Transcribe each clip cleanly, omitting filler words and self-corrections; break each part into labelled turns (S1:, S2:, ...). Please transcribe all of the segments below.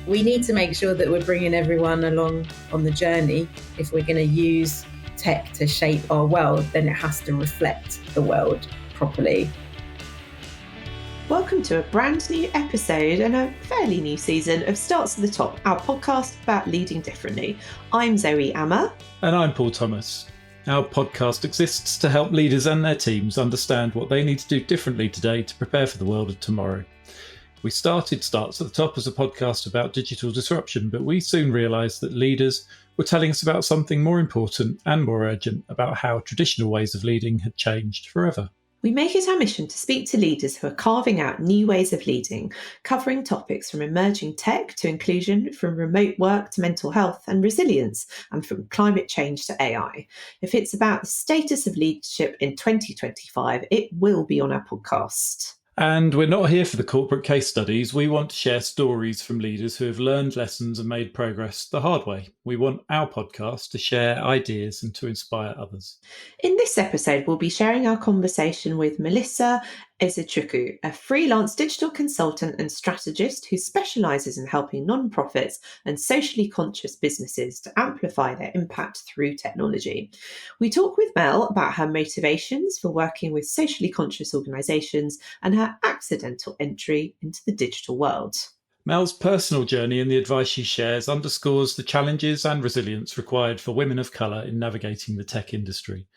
S1: We need to make sure that we're bringing everyone along on the journey. If we're going to use tech to shape our world, then it has to reflect the world properly.
S2: Welcome to a brand new episode and a fairly new season of Starts at the Top, our podcast about leading differently. I'm Zoe Amma.
S3: And I'm Paul Thomas. Our podcast exists to help leaders and their teams understand what they need to do differently today to prepare for the world of tomorrow. We started Starts at the Top as a podcast about digital disruption, but we soon realised that leaders were telling us about something more important and more urgent, about how traditional ways of leading had changed forever.
S2: We make it our mission to speak to leaders who are carving out new ways of leading, covering topics from emerging tech to inclusion, from remote work to mental health and resilience, and from climate change to AI. If it's about the status of leadership in 2025, it will be on our podcast.
S3: And we're not here for the corporate case studies. We want to share stories from leaders who have learned lessons and made progress the hard way. We want our podcast to share ideas and to inspire others.
S2: In this episode, we'll be sharing our conversation with Melissa Ezechukwu, a freelance digital consultant and strategist who specialises in helping non-profits and socially conscious businesses to amplify their impact through technology. We talk with Mel about her motivations for working with socially conscious organisations and her accidental entry into the digital world.
S3: Mel's personal journey and the advice she shares underscores the challenges and resilience required for women of colour in navigating the tech industry.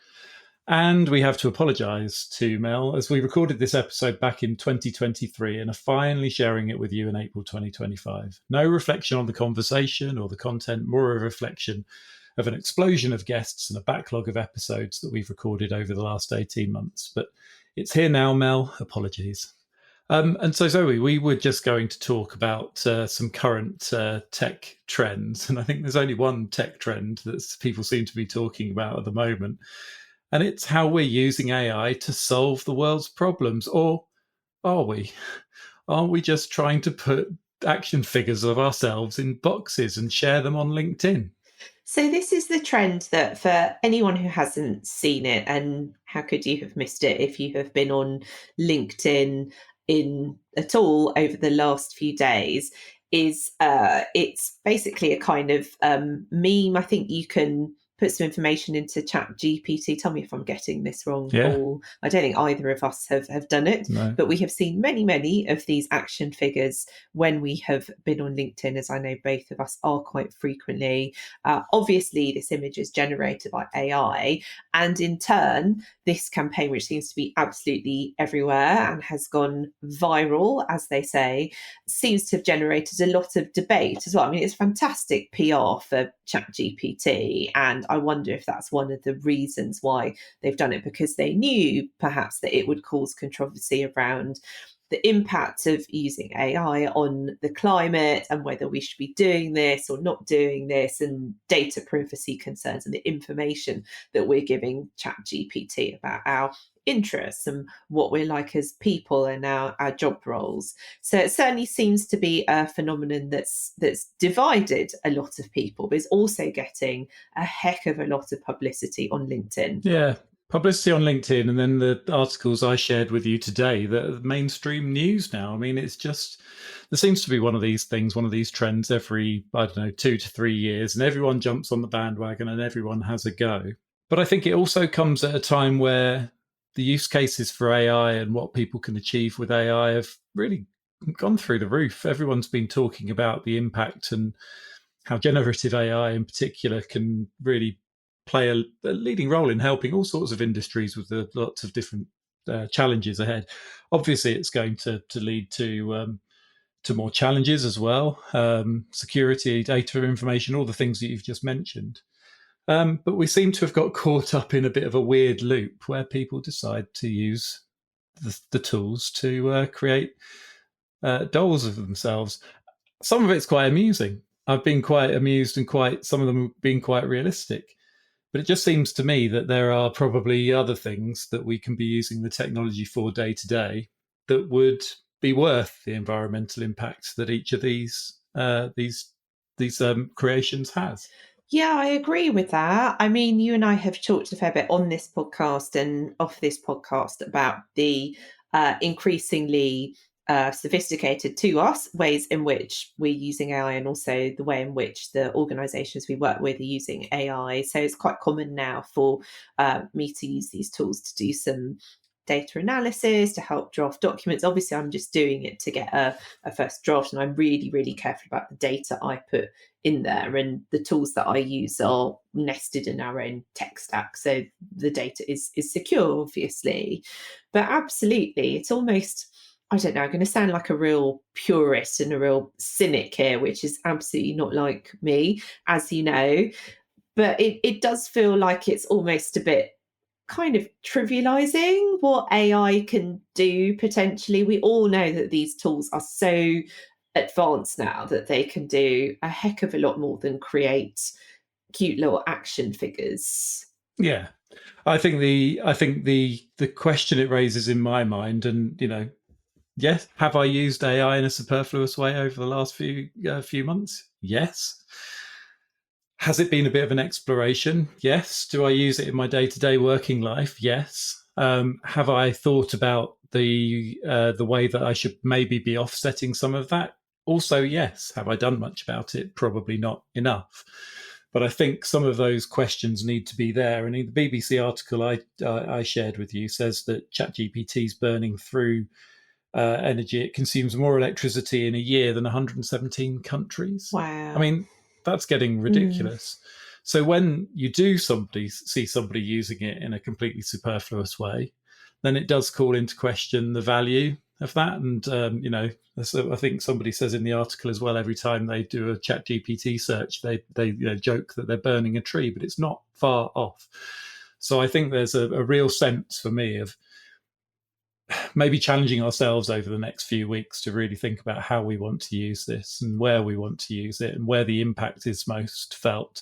S3: And we have to apologise to Mel, as we recorded this episode back in 2023 and are finally sharing it with you in April 2025. No reflection on the conversation or the content, more a reflection of an explosion of guests and a backlog of episodes that we've recorded over the last 18 months. But it's here now, Mel. Apologies. And so, Zoe, we were just going to talk about some current tech trends. And I think there's only one tech trend that people seem to be talking about at the moment. And it's how we're using AI to solve the world's problems. Or are we? Aren't we just trying to put action figures of ourselves in boxes and share them on LinkedIn?
S2: So this is the trend that, for anyone who hasn't seen it, and how could you have missed it if you have been on LinkedIn at all over the last few days, is it's basically a kind of meme. I think you can put some information into ChatGPT. Tell me if I'm getting this wrong, Paul. I don't think either of us have done it, but we have seen many of these action figures when we have been on LinkedIn, as I know both of us are quite frequently. Obviously, this image is generated by AI, and in turn, this campaign, which seems to be absolutely everywhere and has gone viral, as they say, seems to have generated a lot of debate as well. I mean, it's fantastic PR for ChatGPT, and I wonder if that's one of the reasons why they've done it, because they knew perhaps that it would cause controversy around the impact of using AI on the climate and whether we should be doing this or not doing this, and data privacy concerns and the information that we're giving ChatGPT about our interests and what we're like as people and our job roles. So it certainly seems to be a phenomenon that's divided a lot of people, but is also getting a heck of a lot of publicity on LinkedIn.
S3: Yeah. Publicity on LinkedIn, and then the articles I shared with you today that are mainstream news now. I mean, it's just, there seems to be one of these things, one of these trends every, 2 to 3 years, and everyone jumps on the bandwagon and everyone has a go. But I think it also comes at a time where the use cases for AI and what people can achieve with AI have really gone through the roof. Everyone's been talking about the impact and how generative AI in particular can really play a leading role in helping all sorts of industries with lots of different challenges ahead. Obviously, it's going to lead to more challenges as well, security, data information, all the things that you've just mentioned. But we seem to have got caught up in a bit of a weird loop where people decide to use the tools to create dolls of themselves. Some of it's quite amusing. I've been quite amused, and some of them have been quite realistic. But it just seems to me that there are probably other things that we can be using the technology for day to day that would be worth the environmental impact that each of these creations has.
S2: Yeah, I agree with that. I mean, you and I have talked a fair bit on this podcast and off this podcast about the increasingly sophisticated to us, ways in which we're using AI, and also the way in which the organisations we work with are using AI. So it's quite common now for me to use these tools to do some data analysis, to help draft documents. Obviously, I'm just doing it to get a first draft, and I'm really, really careful about the data I put in there. And the tools that I use are nested in our own tech stack, so the data is secure, obviously. But absolutely, it's almost, I don't know, I'm going to sound like a real purist and a real cynic here, which is absolutely not like me, as you know. But it does feel like it's almost a bit kind of trivializing what AI can do potentially. We all know that these tools are so advanced now that they can do a heck of a lot more than create cute little action figures.
S3: Yeah. I think the question it raises in my mind, and yes, have I used AI in a superfluous way over the last few months? Yes. Has it been a bit of an exploration? Yes. Do I use it in my day-to-day working life? Yes. Have I thought about the way that I should maybe be offsetting some of that? Also, yes. Have I done much about it? Probably not enough. But I think some of those questions need to be there. And in the BBC article I shared with you says that ChatGPT is burning through energy. It consumes more electricity in a year than 117 countries.
S2: Wow.
S3: I mean, that's getting ridiculous. So when you do see somebody using it in a completely superfluous way, then it does call into question the value of that. And I think somebody says in the article as well, every time they do a ChatGPT search, they joke that they're burning a tree, but it's not far off. So I think there's a real sense for me of maybe challenging ourselves over the next few weeks to really think about how we want to use this and where we want to use it and where the impact is most felt.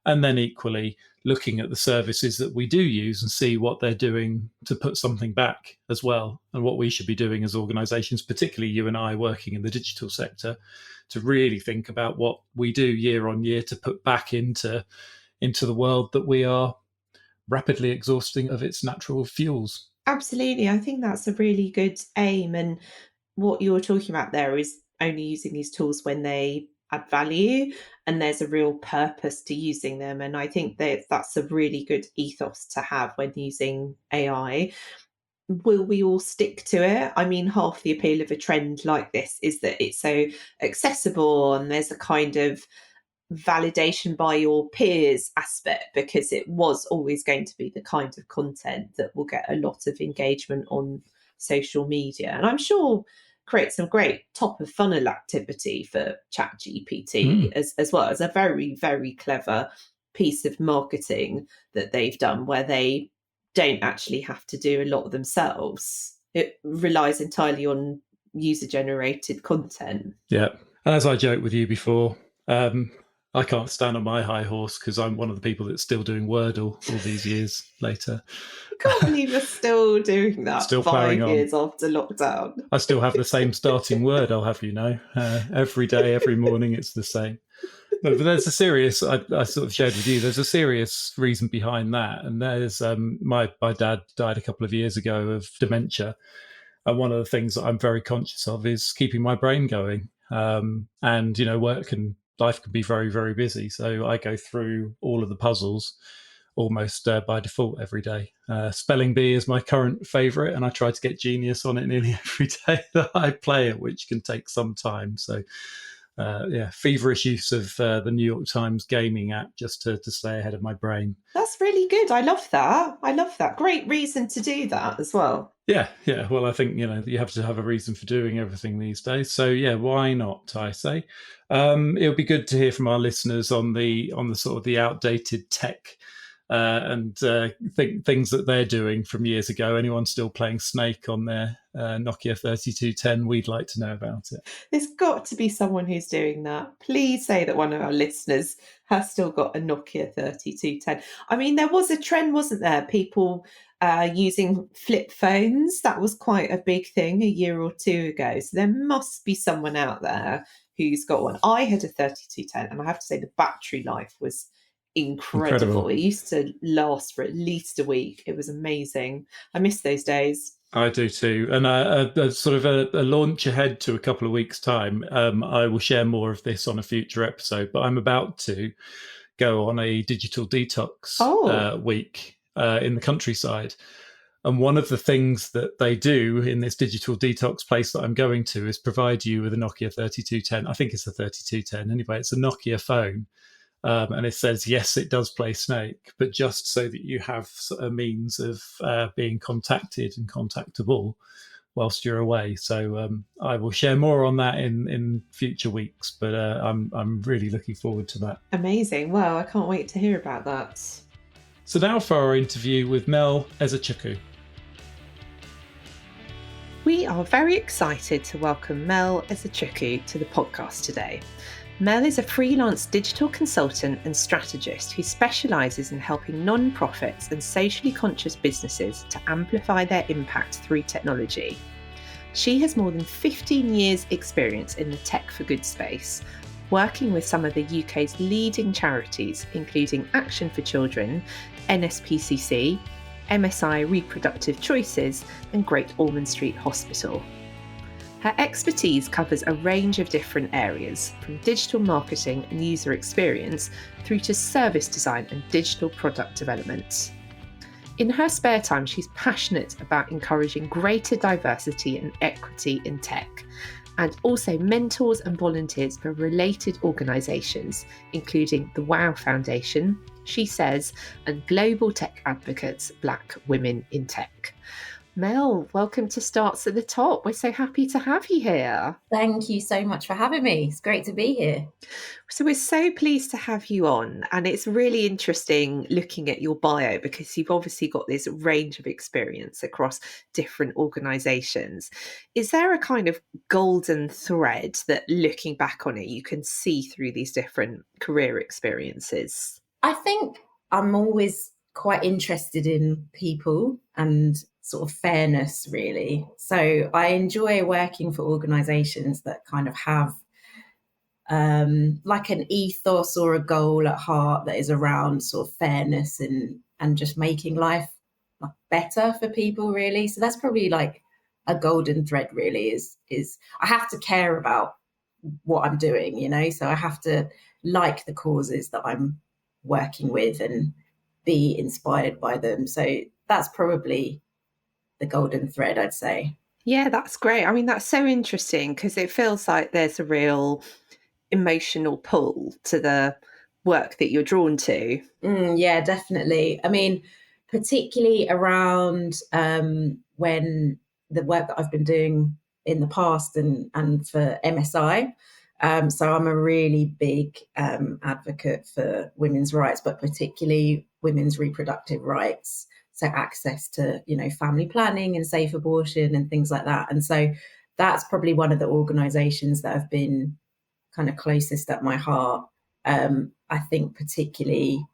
S3: And then equally looking at the services that we do use and see what they're doing to put something back as well, and what we should be doing as organisations, particularly you and I working in the digital sector, to really think about what we do year on year to put back into the world that we are rapidly exhausting of its natural fuels.
S2: Absolutely. I think that's a really good aim. And what you're talking about there is only using these tools when they add value and there's a real purpose to using them. And I think that that's a really good ethos to have when using AI. Will we all stick to it? I mean, half the appeal of a trend like this is that it's so accessible and there's a kind of validation by your peers aspect, because it was always going to be the kind of content that will get a lot of engagement on social media, and I'm sure create some great top of funnel activity for ChatGPT as well as a very, very clever piece of marketing that they've done where they don't actually have to do a lot themselves. It relies entirely on user generated content.
S3: Yeah. And as I joked with you before, I can't stand on my high horse because I'm one of the people that's still doing Wordle all these years later.
S2: I can't believe you're still doing that.
S3: Still
S2: 5
S3: on.
S2: years after lockdown.
S3: I still have the same starting word, I'll have you know. Every day, every morning, it's the same. But there's a serious, I sort of shared with you, there's a serious reason behind that. And there's, my dad died a couple of years ago of dementia. And one of the things that I'm very conscious of is keeping my brain going. And, work and life can be very, very busy. So I go through all of the puzzles almost by default every day. Spelling bee is my current favourite, and I try to get genius on it nearly every day that I play it, which can take some time. So, feverish use of the New York Times gaming app just to stay ahead of my brain.
S2: That's really good. I love that. Great reason to do that as well.
S3: Yeah. Well, I think, you have to have a reason for doing everything these days. So, yeah, why not, I say. It would be good to hear from our listeners on the sort of the outdated tech and things that they're doing from years ago. Anyone still playing Snake on their Nokia 3210? We'd like to know about it.
S2: There's got to be someone who's doing that. Please say that one of our listeners has still got a Nokia 3210. I mean, there was a trend, wasn't there? People using flip phones. That was quite a big thing a year or two ago. So there must be someone out there who's got one. I had a 3210, and I have to say the battery life was incredible. It used to last for at least a week. It was amazing. I miss those days.
S3: I do too. And a sort of a launch ahead to a couple of weeks' time. I will share more of this on a future episode, but I'm about to go on a digital detox week in the countryside. And one of the things that they do in this digital detox place that I'm going to is provide you with a Nokia 3210. I think it's a 3210. Anyway, it's a Nokia phone. And it says, yes, it does play Snake, but just so that you have a means of being contacted and contactable whilst you're away. So I will share more on that in future weeks, but I'm really looking forward to that.
S2: Amazing. Well, I can't wait to hear about that.
S3: So now for our interview with Mel Ezechukwu.
S2: We are very excited to welcome Mel Ezechukwu to the podcast today. Mel is a freelance digital consultant and strategist who specialises in helping non-profits and socially conscious businesses to amplify their impact through technology. She has more than 15 years' experience in the tech for good space, working with some of the UK's leading charities, including Action for Children, NSPCC, MSI Reproductive Choices, and Great Ormond Street Hospital. Her expertise covers a range of different areas, from digital marketing and user experience through to service design and digital product development. In her spare time, she's passionate about encouraging greater diversity and equity in tech, and also mentors and volunteers for related organisations, including the WOW Foundation, She Says, and Global Tech Advocates Black Women in Tech. Mel, welcome to Starts at the Top. We're so happy to have you here.
S1: Thank you so much for having me. It's great to be here.
S2: So we're so pleased to have you on, and it's really interesting looking at your bio because you've obviously got this range of experience across different organisations. Is there a kind of golden thread that, looking back on it, you can see through these different career experiences?
S1: I think I'm always quite interested in people and sort of fairness, really. So I enjoy working for organisations that kind of have like an ethos or a goal at heart that is around sort of fairness and just making life better for people, really. So that's probably like a golden thread, really, is I have to care about what I'm doing, you know, so I have to like the causes that I'm working with and be inspired by them. So that's probably the golden thread, I'd say.
S2: Yeah, that's great. I mean, that's so interesting because it feels like there's a real emotional pull to the work that you're drawn to.
S1: Yeah, definitely. I mean, particularly around when the work that I've been doing in the past and for MSI. So I'm a really big advocate for women's rights, but particularly women's reproductive rights. So access to, you know, family planning and safe abortion and things like that. And so that's probably one of the organisations that have been kind of closest at my heart. I think particularly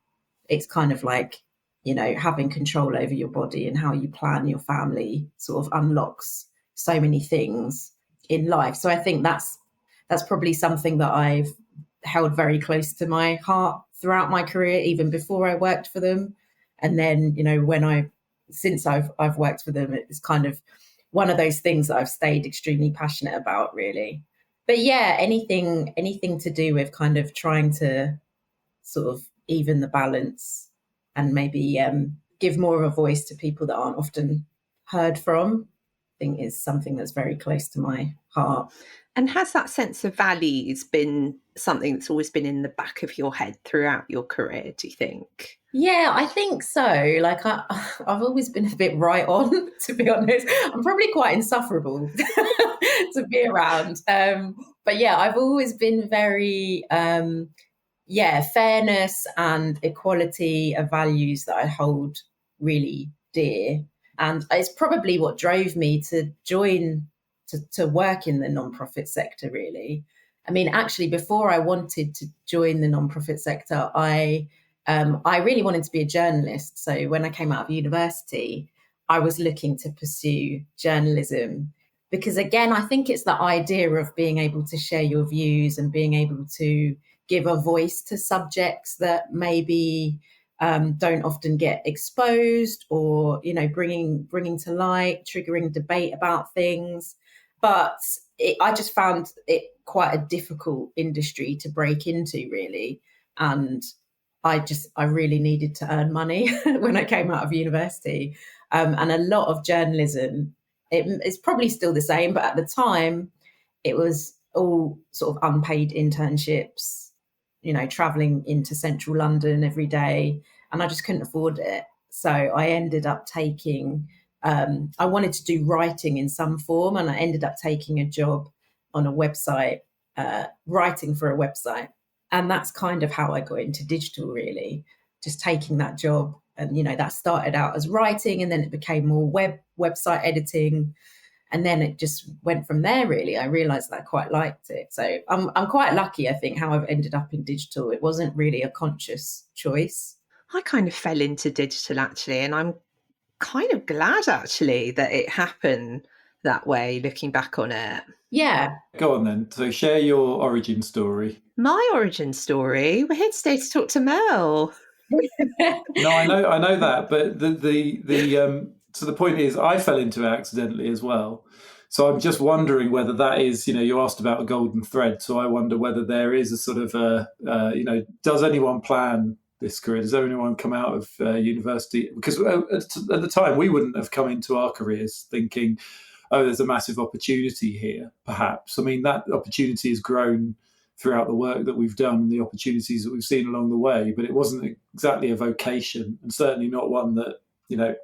S1: it's kind of like, you know, having control over your body and how you plan your family sort of unlocks so many things in life. So I think that's probably something that I've held very close to my heart throughout my career, even before I worked for them. And then, you know, since I've worked for them, it's kind of one of those things that I've stayed extremely passionate about, really. But yeah, anything to do with kind of trying to sort of even the balance and maybe give more of a voice to people that aren't often heard from, I think is something that's very close to my heart.
S2: And has that sense of values been something that's always been in the back of your head throughout your career, do you think?
S1: Yeah, I think so. Like I've always been a bit right on, to be honest. I'm probably quite insufferable to be around. But yeah, I've always been very, fairness and equality are values that I hold really dear. And it's probably what drove me to join, to work in the nonprofit sector, really. I mean, actually, before I wanted to join the nonprofit sector, I really wanted to be a journalist. So when I came out of university, I was looking to pursue journalism because, again, I think it's the idea of being able to share your views and being able to give a voice to subjects that maybe don't often get exposed, or bringing to light, triggering debate about things. But I just found it quite a difficult industry to break into, really. And I really needed to earn money when I came out of university. And a lot of journalism, it's probably still the same, but at the time it was all sort of unpaid internships, traveling into central London every day, and I just couldn't afford it. So I ended up taking, I wanted to do writing in some form, and I ended up taking a job on a website, writing for a website. And that's kind of how I got into digital, really, just taking that job. And, that started out as writing, and then it became more website editing. And then it just went from there, really. I realized that I quite liked it. So I'm quite lucky, I think, how I've ended up in digital. It wasn't really a conscious choice.
S2: I kind of fell into digital, actually, and I'm kind of glad, actually, that it happened that way, looking back on it.
S1: Yeah.
S3: Go on then. So share your origin story.
S2: My origin story? We're here today to talk to Mel.
S3: No, I know that, but so the point is, I fell into it accidentally as well. So I'm just wondering whether that is, you asked about a golden thread. So I wonder whether there is a sort of does anyone plan this career? Does anyone come out of university? Because at the time, we wouldn't have come into our careers thinking, oh, there's a massive opportunity here, perhaps. I mean, that opportunity has grown throughout the work that we've done and the opportunities that we've seen along the way, but it wasn't exactly a vocation, and certainly not one that,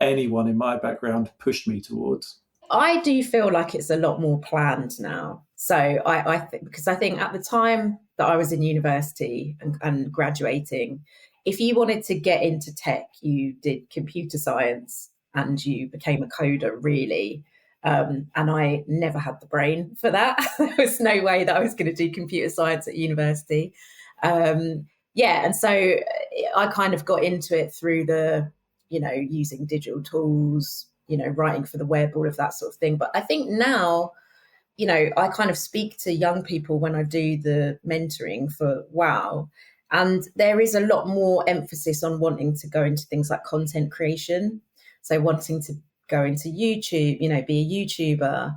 S3: anyone in my background pushed me towards.
S1: I do feel like it's a lot more planned now. So I think, because I think at the time that I was in university and graduating, if you wanted to get into tech, you did computer science and you became a coder, really. And I never had the brain for that. There was no way that I was going to do computer science at university. And so I kind of got into it through the, using digital tools, writing for the web, all of that sort of thing. But I think now, I kind of speak to young people when I do the mentoring for WOW, and there is a lot more emphasis on wanting to go into things like content creation. So wanting to go into YouTube, be a YouTuber,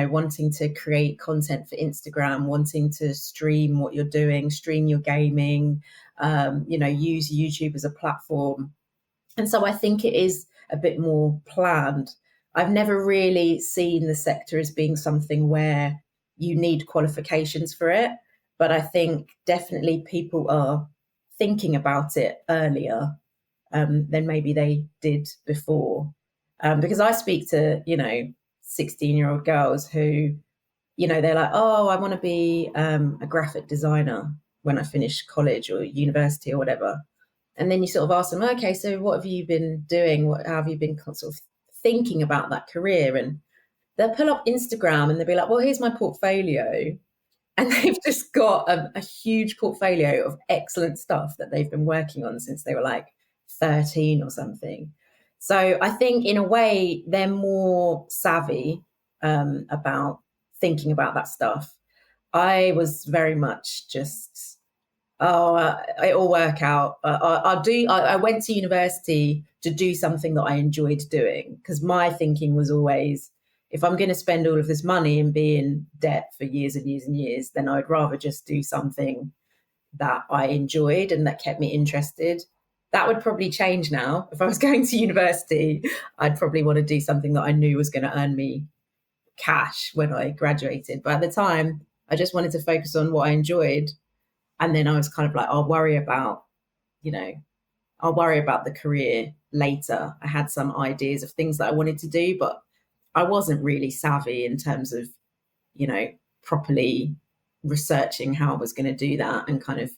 S1: wanting to create content for Instagram, wanting to stream what you're doing, stream your gaming, use YouTube as a platform. And so I think it is a bit more planned. I've never really seen the sector as being something where you need qualifications for it. But I think definitely people are thinking about it earlier than maybe they did before. Because I speak to, 16-year-old girls who, they're like, oh, I want to be a graphic designer when I finish college or university or whatever. And then you sort of ask them, okay, so what have you been doing? How have you been sort of thinking about that career? And they'll pull up Instagram and they'll be like, well, here's my portfolio. And they've just got a huge portfolio of excellent stuff that they've been working on since they were like 13 or something. So I think in a way they're more savvy about thinking about that stuff. I was very much just, it'll work out. I went to university to do something that I enjoyed doing, because my thinking was always, if I'm going to spend all of this money and be in debt for years and years and years, then I'd rather just do something that I enjoyed and that kept me interested. That would probably change now. If I was going to university, I'd probably want to do something that I knew was going to earn me cash when I graduated. But at the time, I just wanted to focus on what I enjoyed. And then I was kind of like, I'll worry about the career later. I had some ideas of things that I wanted to do, but I wasn't really savvy in terms of, properly researching how I was going to do that and kind of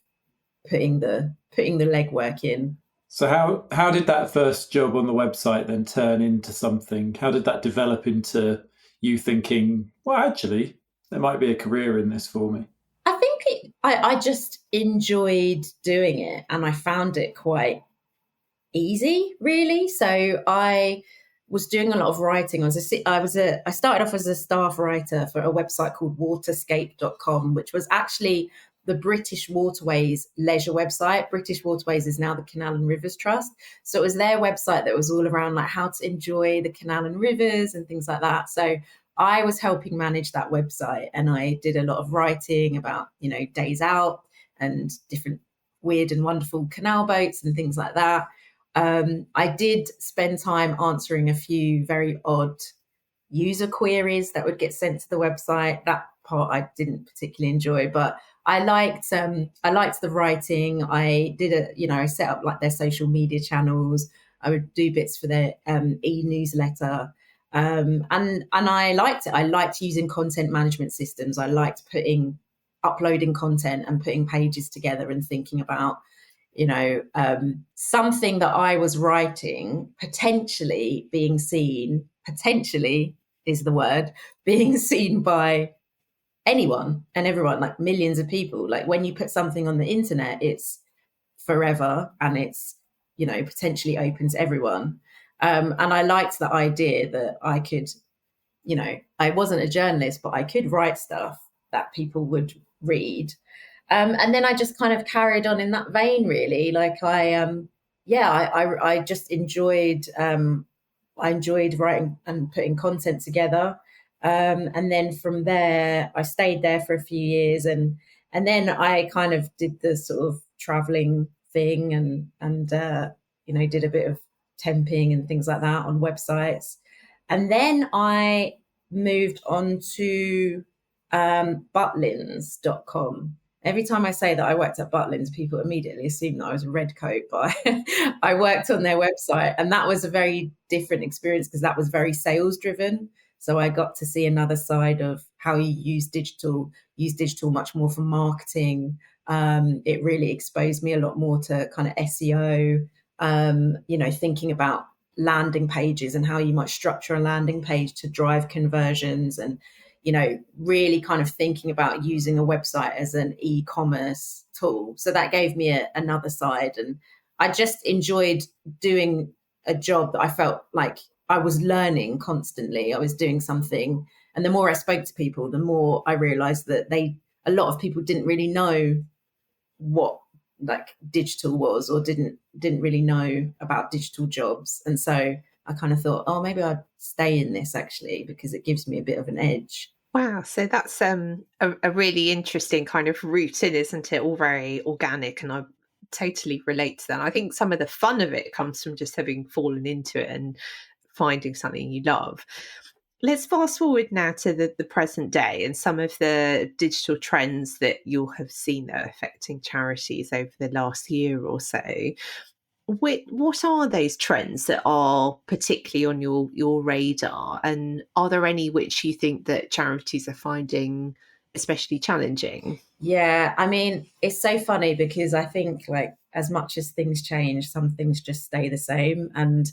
S1: putting the legwork in.
S3: So how did that first job on the website then turn into something? How did that develop into you thinking, well, actually, there might be a career in this for me?
S1: I think I just enjoyed doing it, and I found it quite easy, really. So I was doing a lot of writing. I started off as a staff writer for a website called waterscape.com, which was actually the British Waterways leisure website. British Waterways is now the Canal and Rivers Trust. So it was their website that was all around like how to enjoy the canal and rivers and things like that. So I was helping manage that website, and I did a lot of writing about, days out and different weird and wonderful canal boats and things like that. I did spend time answering a few very odd user queries that would get sent to the website. That part I didn't particularly enjoy, but I liked the writing. I did I set up like their social media channels. I would do bits for their e-newsletter. And I liked it. I liked using content management systems. I liked uploading content and putting pages together and thinking about, something that I was writing potentially being seen, potentially is the word, being seen by anyone and everyone, like millions of people. Like when you put something on the internet, it's forever and it's, potentially open to everyone. And I liked the idea that I could, I wasn't a journalist, but I could write stuff that people would read. And then I just kind of carried on in that vein, really. Like I just enjoyed, I enjoyed writing and putting content together. And then from there, I stayed there for a few years, and then I kind of did the sort of traveling thing, and did a bit of temping and things like that on websites. And then I moved on to butlins.com. Every time I say that I worked at Butlins, people immediately assume that I was a redcoat, but I worked on their website, and that was a very different experience because that was very sales driven. So I got to see another side of how you use digital much more for marketing. It really exposed me a lot more to kind of SEO, thinking about landing pages and how you might structure a landing page to drive conversions, and really kind of thinking about using a website as an e-commerce tool. So that gave me another side. And I just enjoyed doing a job that I felt like I was learning constantly. I was doing something. And the more I spoke to people, the more I realized that a lot of people didn't really know what like digital was, or didn't really know about digital jobs. And so I kind of thought, oh, maybe I'd stay in this actually, because it gives me a bit of an edge.
S2: Wow. So that's a really interesting kind of route in, isn't it? All very organic, and I totally relate to that. I think some of the fun of it comes from just having fallen into it and finding something you love. Let's fast forward now to the present day and some of the digital trends that you'll have seen that are affecting charities over the last year or so. What are those trends that are particularly on your radar, and are there any which you think that charities are finding especially challenging?
S1: Yeah, I mean, it's so funny because I think like as much as things change, some things just stay the same. And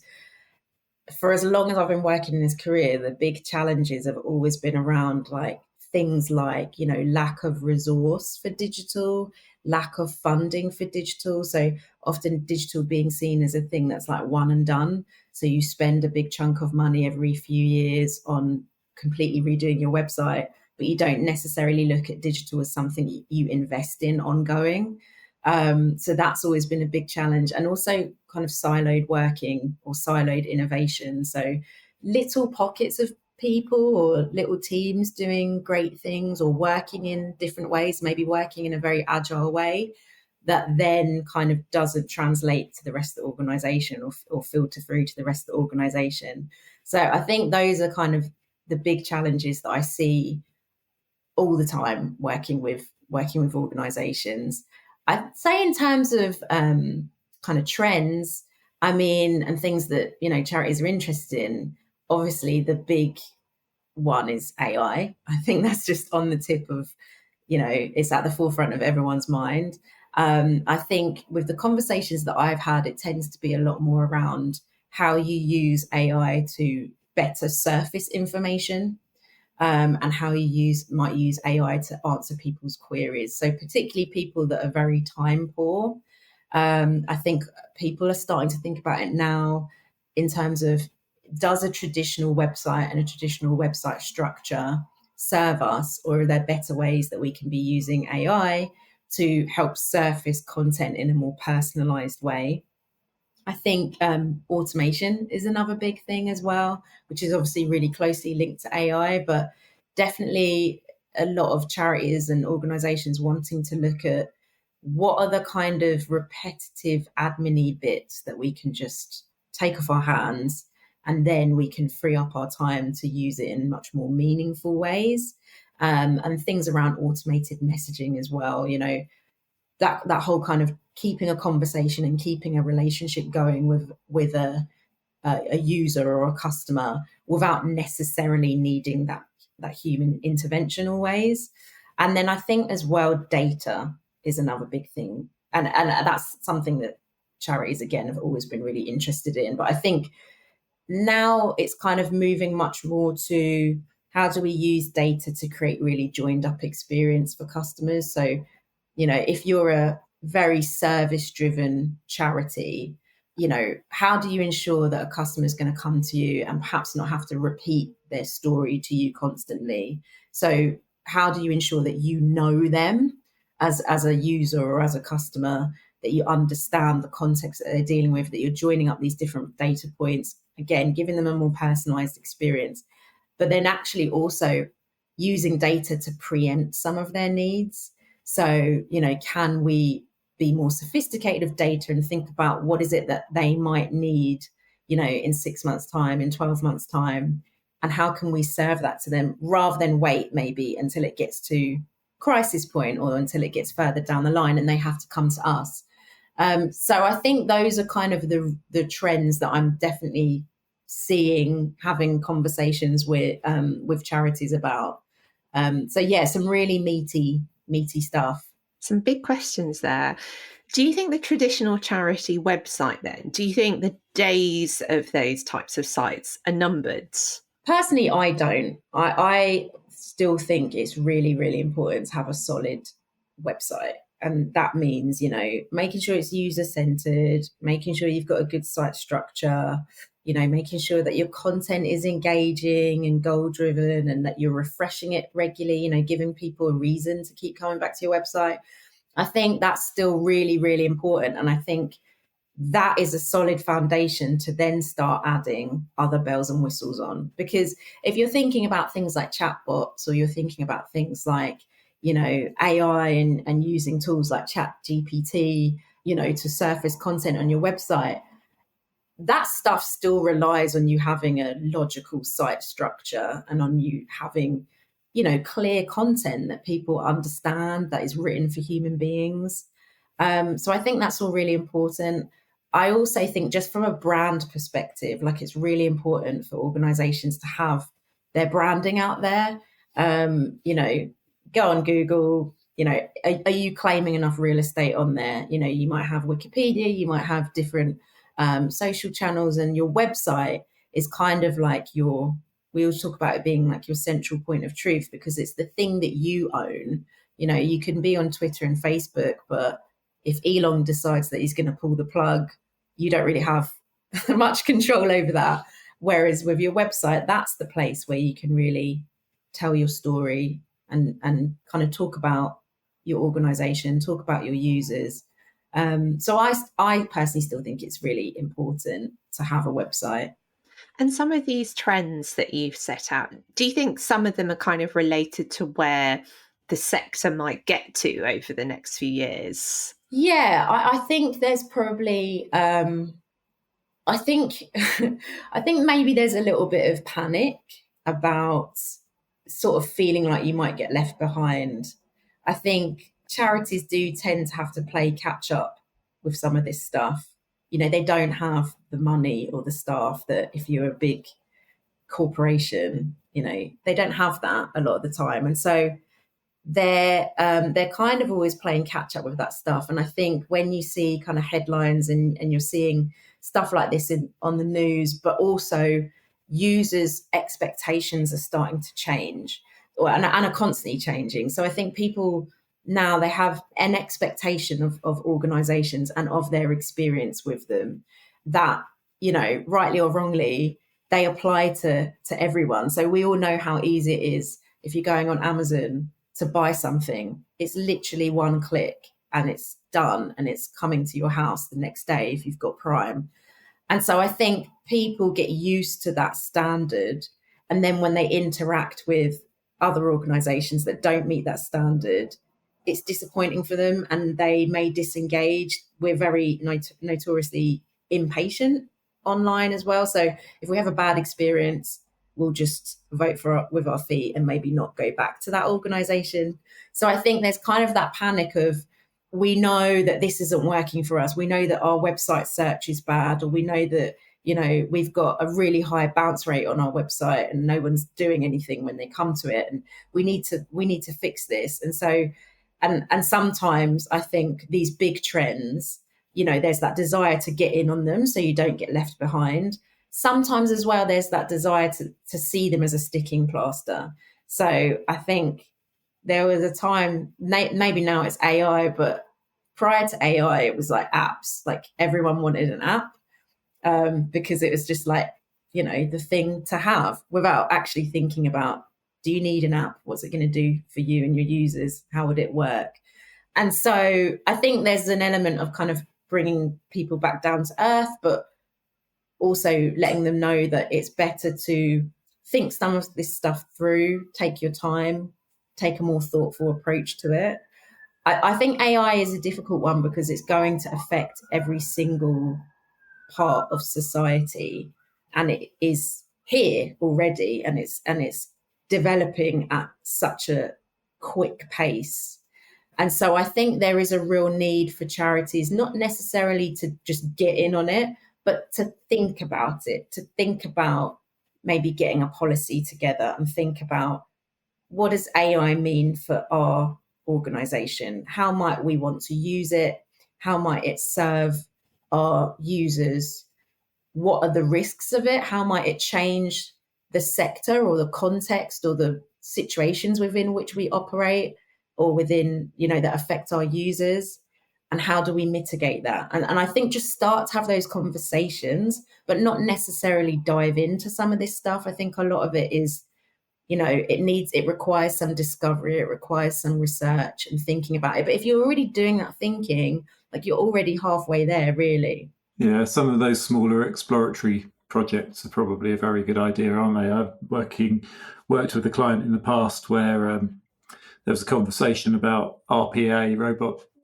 S1: for as long as I've been working in this career, the big challenges have always been around like things like, lack of resource for digital, lack of funding for digital. So often digital being seen as a thing that's like one and done. So you spend a big chunk of money every few years on completely redoing your website, but you don't necessarily look at digital as something you invest in ongoing. So that's always been a big challenge, and also kind of siloed working or siloed innovation. So little pockets of people or little teams doing great things or working in different ways, maybe working in a very agile way that then kind of doesn't translate to the rest of the organization or filter through to the rest of the organization. So I think those are kind of the big challenges that I see all the time working with organizations. I'd say in terms of kind of trends, I mean, and things that, charities are interested in, obviously the big one is AI. I think that's just on the tip of, it's at the forefront of everyone's mind. I think with the conversations that I've had, it tends to be a lot more around how you use AI to better surface information. And how you might use AI to answer people's queries. So particularly people that are very time poor. I think people are starting to think about it now in terms of, does a traditional website and a traditional website structure serve us, or are there better ways that we can be using AI to help surface content in a more personalized way. I think automation is another big thing as well, which is obviously really closely linked to AI, but definitely a lot of charities and organizations wanting to look at what are the kind of repetitive admin-y bits that we can just take off our hands, and then we can free up our time to use it in much more meaningful ways. And things around automated messaging as well, that whole kind of keeping a conversation and keeping a relationship going with a user or a customer without necessarily needing that human intervention always. And then I think as well, data is another big thing, and that's something that charities again have always been really interested in. But I think now it's kind of moving much more to how do we use data to create really joined up experience for customers. So if you're a very service driven charity, how do you ensure that a customer is going to come to you and perhaps not have to repeat their story to you constantly? So how do you ensure that you know them as a user or as a customer, that you understand the context that they're dealing with, that you're joining up these different data points, again, giving them a more personalized experience, but then actually also using data to preempt some of their needs. So, can we be more sophisticated of data and think about what is it that they might need, in 6 months' time, in 12 months' time, and how can we serve that to them rather than wait maybe until it gets to crisis point or until it gets further down the line and they have to come to us. So I think those are kind of the trends that I'm definitely seeing, having conversations with charities about. So yeah, some really meaty stuff.
S2: Some big questions there. Do you think the traditional charity website then, do you think the days of those types of sites are numbered?
S1: Personally, I don't. I still think it's really, really important to have a solid website. And that means, making sure it's user-centered, making sure you've got a good site structure, making sure that your content is engaging and goal-driven and that you're refreshing it regularly, giving people a reason to keep coming back to your website. I think that's still really, really important. And I think that is a solid foundation to then start adding other bells and whistles on. Because if you're thinking about things like chatbots, or you're thinking about things like, AI and using tools like ChatGPT, to surface content on your website, that stuff still relies on you having a logical site structure and on you having, clear content that people understand, that is written for human beings. So I think that's all really important. I also think, just from a brand perspective, like, it's really important for organizations to have their branding out there. Go on Google, are you claiming enough real estate on there? You might have Wikipedia, you might have different social channels, and your website is kind of like we always talk about it being like your central point of truth, because it's the thing that you own. You can be on Twitter and Facebook, but if Elon decides that he's going to pull the plug, you don't really have much control over that. Whereas with your website, that's the place where you can really tell your story and kind of talk about your organization, talk about your users. So I personally still think it's really important to have a website.
S2: And some of these trends that you've set out, do you think some of them are kind of related to where the sector might get to over the next few years?
S1: Yeah, I think there's probably, I think maybe there's a little bit of panic about sort of feeling like you might get left behind. I think charities do tend to have to play catch up with some of this stuff. They don't have the money or the staff that, if you're a big corporation, they don't have that a lot of the time. And so they're kind of always playing catch up with that stuff. And I think when you see kind of headlines and you're seeing stuff like this on the news, but also users' expectations are starting to change and are constantly changing. So I think people now, they have an expectation of organizations and of their experience with them that, rightly or wrongly, they apply to everyone. So we all know how easy it is, if you're going on Amazon, to buy something, it's literally one click and it's done and it's coming to your house the next day if you've got Prime. And so I think people get used to that standard. And then when they interact with other organizations that don't meet that standard, it's disappointing for them and they may disengage. We're very notoriously impatient online as well. So if we have a bad experience, we'll just vote with our feet and maybe not go back to that organization. So I think there's kind of that panic of, we know that this isn't working for us. We know that our website search is bad, or we know that, we've got a really high bounce rate on our website and no one's doing anything when they come to it. And we need to fix this. And so, and sometimes I think these big trends, there's that desire to get in on them so you don't get left behind. Sometimes as well, there's that desire to see them as a sticking plaster. So I think there was a time, maybe now it's AI, but prior to AI, it was like apps. Like everyone wanted an app because it was just like, the thing to have without actually thinking about, do you need an app? What's it going to do for you and your users? How would it work? And so I think there's an element of kind of bringing people back down to earth, but also letting them know that it's better to think some of this stuff through, take your time, take a more thoughtful approach to it. I think AI is a difficult one because it's going to affect every single part of society, and it is here already, and it's developing at such a quick pace. And so I think there is a real need for charities, not necessarily to just get in on it, but to think about it, to think about maybe getting a policy together and think about, what does AI mean for our organization? How might we want to use it? How might it serve our users? What are the risks of it? How might it change the sector or the context or the situations within which we operate or within, that affect our users? And how do we mitigate that? And I think just start to have those conversations, but not necessarily dive into some of this stuff. I think a lot of it is, it requires some discovery, it requires some research and thinking about it. But if you're already doing that thinking, like you're already halfway there, really.
S3: Yeah, some of those smaller exploratory projects are probably a very good idea, aren't they? I've worked with a client in the past where there was a conversation about RPA,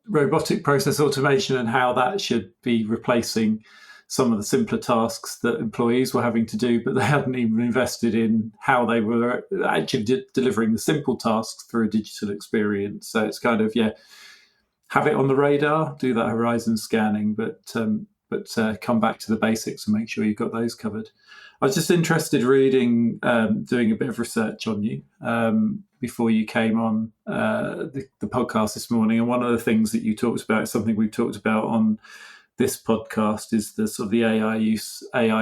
S3: robotic process automation, and how that should be replacing some of the simpler tasks that employees were having to do, but they hadn't even invested in how they were actually delivering the simple tasks through a digital experience. So it's kind of, have it on the radar, do that horizon scanning, but come back to the basics and make sure you've got those covered. I was just interested reading, doing a bit of research on you before you came on the podcast this morning. And one of the things that you talked about is something we've talked about on this podcast, is the sort of the AI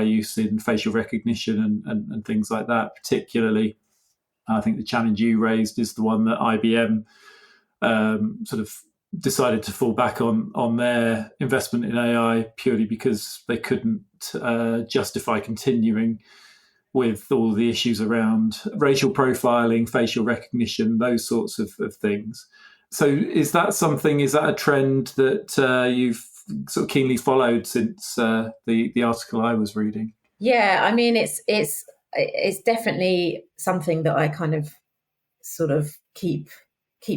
S3: use in facial recognition and things like that. Particularly, I think the challenge you raised is the one that IBM sort of decided to fall back on their investment in AI purely because they couldn't justify continuing with all the issues around racial profiling, facial recognition, those sorts of things. So is that a trend that you've sort of keenly followed since the article I was reading?
S1: Yeah, I mean, it's definitely something that I kind of sort of keep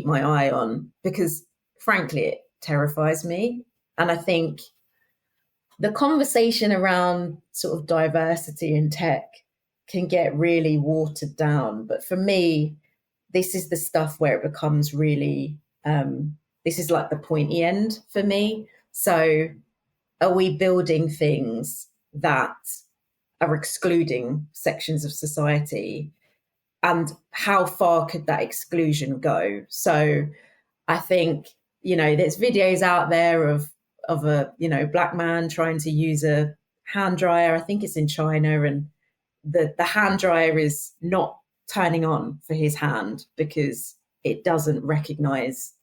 S1: my eye on, because frankly, it terrifies me. And I think the conversation around sort of diversity in tech can get really watered down. But for me, this is the stuff where it becomes really, this is like the pointy end for me. So are we building things that are excluding sections of society? And how far could that exclusion go? So I think, there's videos out there of a, black man trying to use a hand dryer. I think it's in China, and the hand dryer is not turning on for his hand because it doesn't recognize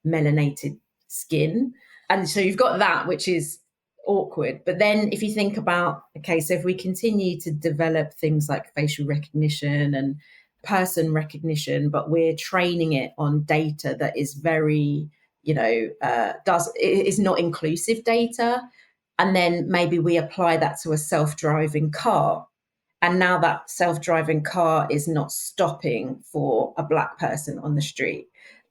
S1: melanated skin. And so you've got that, which is awkward. But then if you think about, okay, so if we continue to develop things like facial recognition and person recognition, but we're training it on data that is very, is not inclusive data. And then maybe we apply that to a self-driving car. And now that self-driving car is not stopping for a Black person on the street.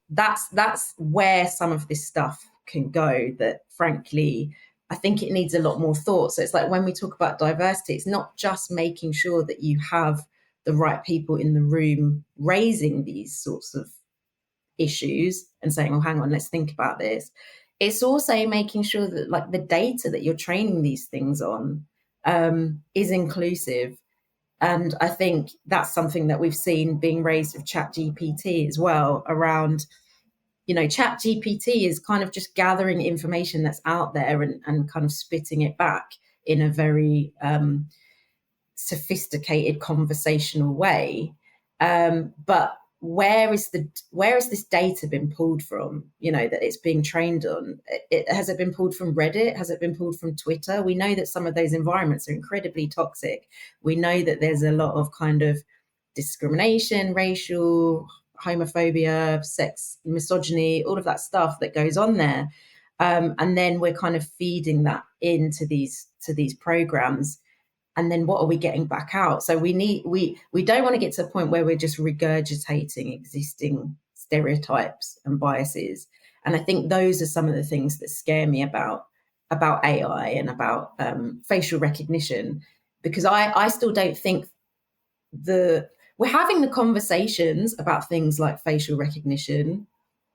S1: That's where some of this stuff can go, that frankly, I think it needs a lot more thought. So it's like when we talk about diversity, it's not just making sure that you have the right people in the room raising these sorts of issues and saying, oh, hang on, let's think about this. It's also making sure that like the data that you're training these things on is inclusive. And I think that's something that we've seen being raised with ChatGPT as well, around, ChatGPT is kind of just gathering information that's out there and kind of spitting it back in a very sophisticated conversational way. But where is this data been pulled from, that it's being trained on? Has it been pulled from Reddit? Has it been pulled from Twitter? We know that some of those environments are incredibly toxic. We know that there's a lot of kind of discrimination, racial, homophobia, sex, misogyny, all of that stuff that goes on there. And then we're kind of feeding that into these programs. And then what are we getting back out? So we don't want to get to a point where we're just regurgitating existing stereotypes and biases. And I think those are some of the things that scare me about AI and about facial recognition, because I still don't think we're having the conversations about things like facial recognition.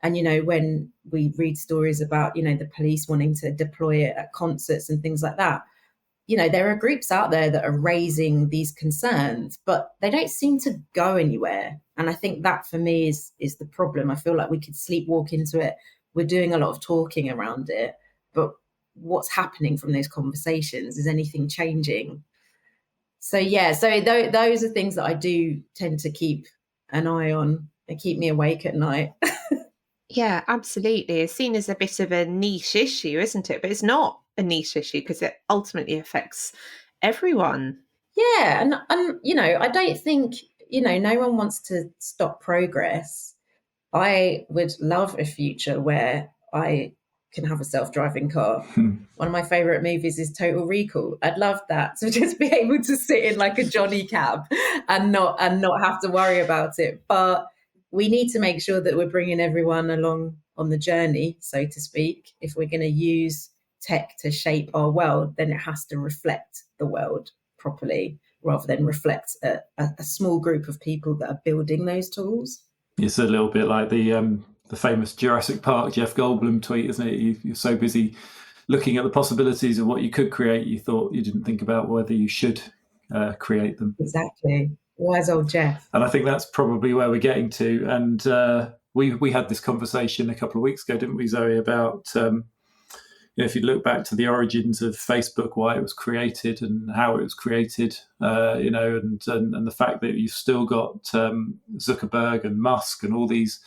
S1: And, when we read stories about, the police wanting to deploy it at concerts and things like that, there are groups out there that are raising these concerns, but they don't seem to go anywhere. And I think that for me is the problem. I feel like we could sleepwalk into it. We're doing a lot of talking around it, but what's happening from those conversations? Is anything changing? So those are things that I do tend to keep an eye on and keep me awake at night.
S2: Yeah, absolutely. It's seen as a bit of a niche issue, isn't it? But it's not a niche issue because it ultimately affects everyone.
S1: Yeah, and I don't think, no one wants to stop progress. I would love a future where I can have a self-driving car. One of my favorite movies is Total Recall. I'd love that, to just be able to sit in like a Johnny cab and not have to worry about it. But we need to make sure that we're bringing everyone along on the journey, so to speak. If we're going to use tech to shape our world, then it has to reflect the world properly, rather than reflect a small group of people that are building those tools.
S3: It's a little bit like the famous Jurassic Park Jeff Goldblum tweet, isn't it? You're so busy looking at the possibilities of what you could create, you didn't think about whether you should create them.
S1: Exactly. Wise old Jeff.
S3: And I think that's probably where we're getting to. And we had this conversation a couple of weeks ago, didn't we, Zoe, about if you look back to the origins of Facebook, why it was created and how it was created, and the fact that you've still got Zuckerberg and Musk and all these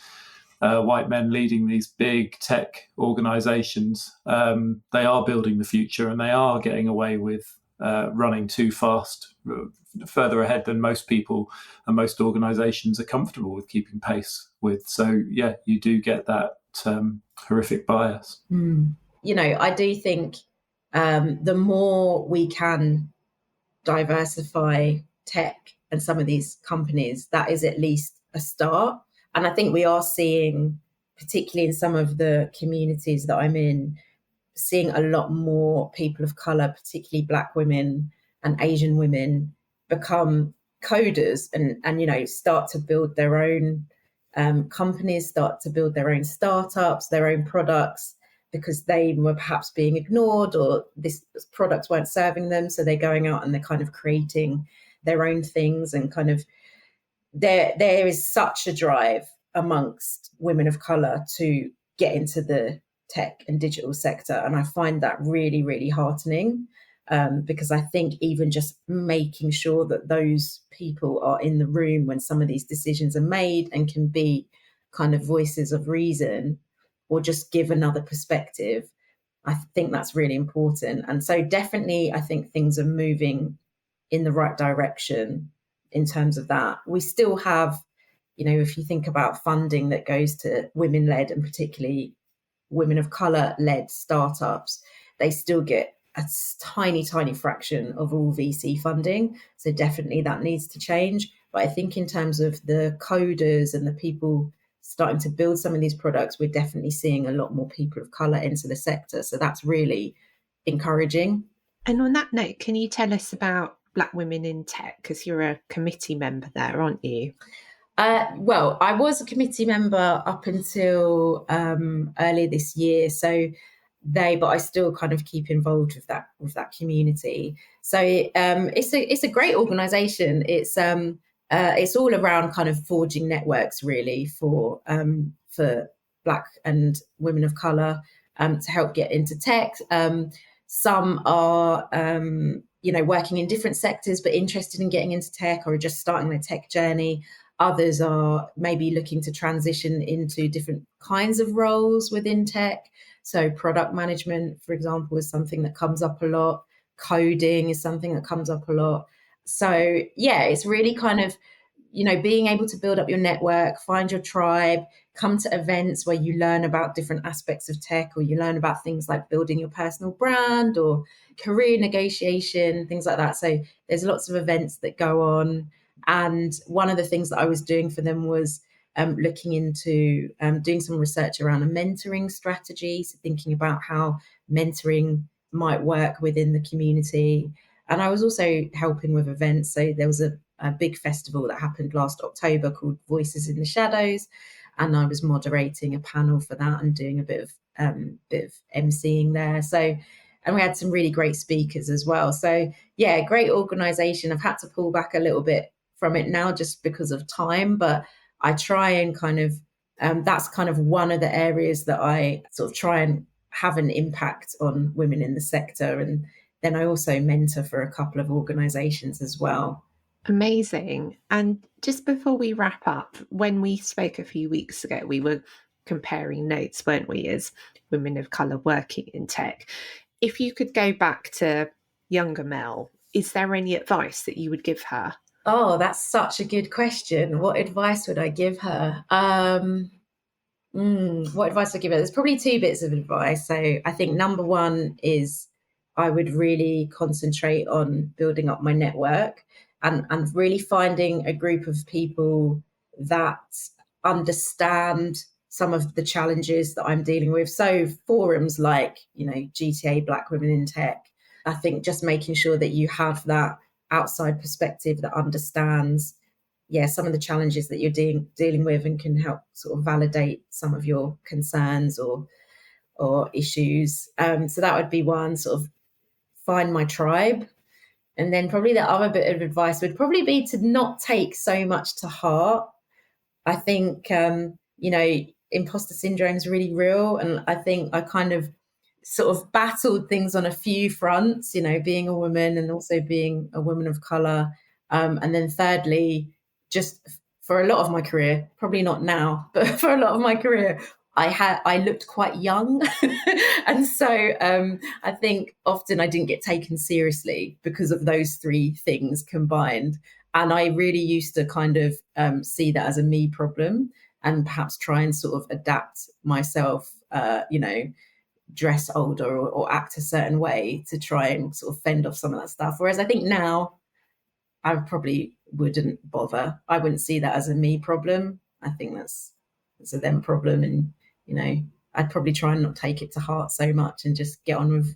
S3: white men leading these big tech organizations. They are building the future, and they are getting away with running too fast, further ahead than most people and most organizations are comfortable with keeping pace with. So, yeah, you do get that horrific bias.
S1: I do think the more we can diversify tech and some of these companies, that is at least a start. And I think we are seeing, particularly in some of the communities that I'm in, seeing a lot more people of color, particularly Black women and Asian women, become coders and start to build their own companies, start to build their own startups, their own products, because they were perhaps being ignored or this products weren't serving them. So they're going out and they're kind of creating their own things, and kind of there is such a drive amongst women of color to get into the tech and digital sector. And I find that really, really heartening, because I think even just making sure that those people are in the room when some of these decisions are made and can be kind of voices of reason or just give another perspective, I think that's really important. And so definitely I think things are moving in the right direction. in terms of that. We still have, if you think about funding that goes to women-led and particularly women of colour-led startups, they still get a tiny fraction of all VC funding. So definitely that needs to change. But I think in terms of the coders and the people starting to build some of these products, we're definitely seeing a lot more people of colour into the sector. So that's really encouraging.
S2: And on that note, can you tell us about Black Women in Tech? Because you're a committee member there, aren't you?
S1: Well, I was a committee member up until earlier this year. But I still kind of keep involved with that community. So it's a great organisation. It's all around kind of forging networks really for Black and women of colour to help get into tech. Some are working in different sectors but interested in getting into tech or just starting their tech journey. Others are maybe looking to transition into different kinds of roles within tech. So product management, for example, is something that comes up a lot. Coding is something that comes up a lot. So yeah, it's really kind of, being able to build up your network, find your tribe, come to events where you learn about different aspects of tech, or you learn about things like building your personal brand or career negotiation, things like that. So there's lots of events that go on. And one of the things that I was doing for them was looking into doing some research around a mentoring strategy, so thinking about how mentoring might work within the community. And I was also helping with events. So there was a big festival that happened last October called Voices in the Shadows, and I was moderating a panel for that and doing a bit of emceeing there. So, and we had some really great speakers as well. So yeah, great organisation. I've had to pull back a little bit from it now just because of time, but I try and kind of that's kind of one of the areas that I sort of try and have an impact on women in the sector. And then I also mentor for a couple of organisations as well.
S2: Amazing. And just before we wrap up, when we spoke a few weeks ago, we were comparing notes, weren't we, as women of colour working in tech. If you could go back to younger Mel, is there any advice that you would give her?
S1: Oh, that's such a good question. What advice would I give her? What advice would I give her? There's probably two bits of advice. So I think number one is I would really concentrate on building up my network and really finding a group of people that understand some of the challenges that I'm dealing with. So forums like, GTA Black Women in Tech, I think just making sure that you have that outside perspective that understands some of the challenges that you're dealing with and can help sort of validate some of your concerns or issues. So that would be one, sort of find my tribe. And then probably the other bit of advice would probably be to not take so much to heart. I think imposter syndrome is really real, and I think I kind of sort of battled things on a few fronts, being a woman and also being a woman of colour. And then thirdly, just for a lot of my career, probably not now, but for a lot of my career, I looked quite young. And so I think often I didn't get taken seriously because of those three things combined. And I really used to kind of see that as a me problem and perhaps try and sort of adapt myself, dress older or act a certain way to try and sort of fend off some of that stuff. Whereas I think now I probably wouldn't bother. I wouldn't see that as a me problem. I think it's a them problem. And, I'd probably try and not take it to heart so much and just get on with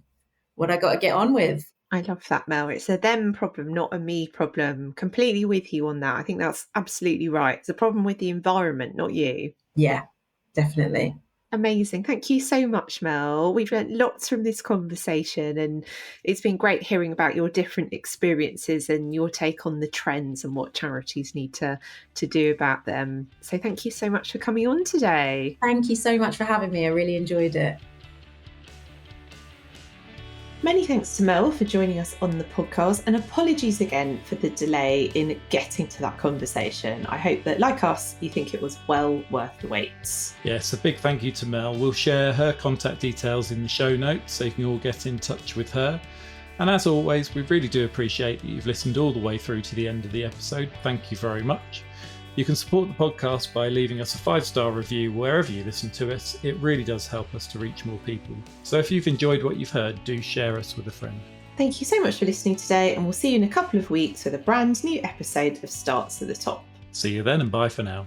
S1: what I got to get on with.
S2: I love that, Mel. It's a them problem, not a me problem. Completely with you on that. I think that's absolutely right. It's a problem with the environment, not you.
S1: Yeah, definitely.
S2: Amazing. Thank you so much, Mel. We've learned lots from this conversation, and it's been great hearing about your different experiences and your take on the trends and what charities need to do about them. So thank you so much for coming on today.
S1: Thank you so much for having me. I really enjoyed it.
S2: Many thanks to Mel for joining us on the podcast, and apologies again for the delay in getting to that conversation. I hope that, like us, you think it was well worth the wait.
S3: Yes, a big thank you to Mel. We'll share her contact details in the show notes so you can all get in touch with her. And as always, we really do appreciate that you've listened all the way through to the end of the episode. Thank you very much. You can support the podcast by leaving us a 5-star review wherever you listen to us. It really does help us to reach more people. So if you've enjoyed what you've heard, do share us with a friend.
S2: Thank you so much for listening today, and we'll see you in a couple of weeks with a brand new episode of Start to the Top.
S3: See you then, and bye for now.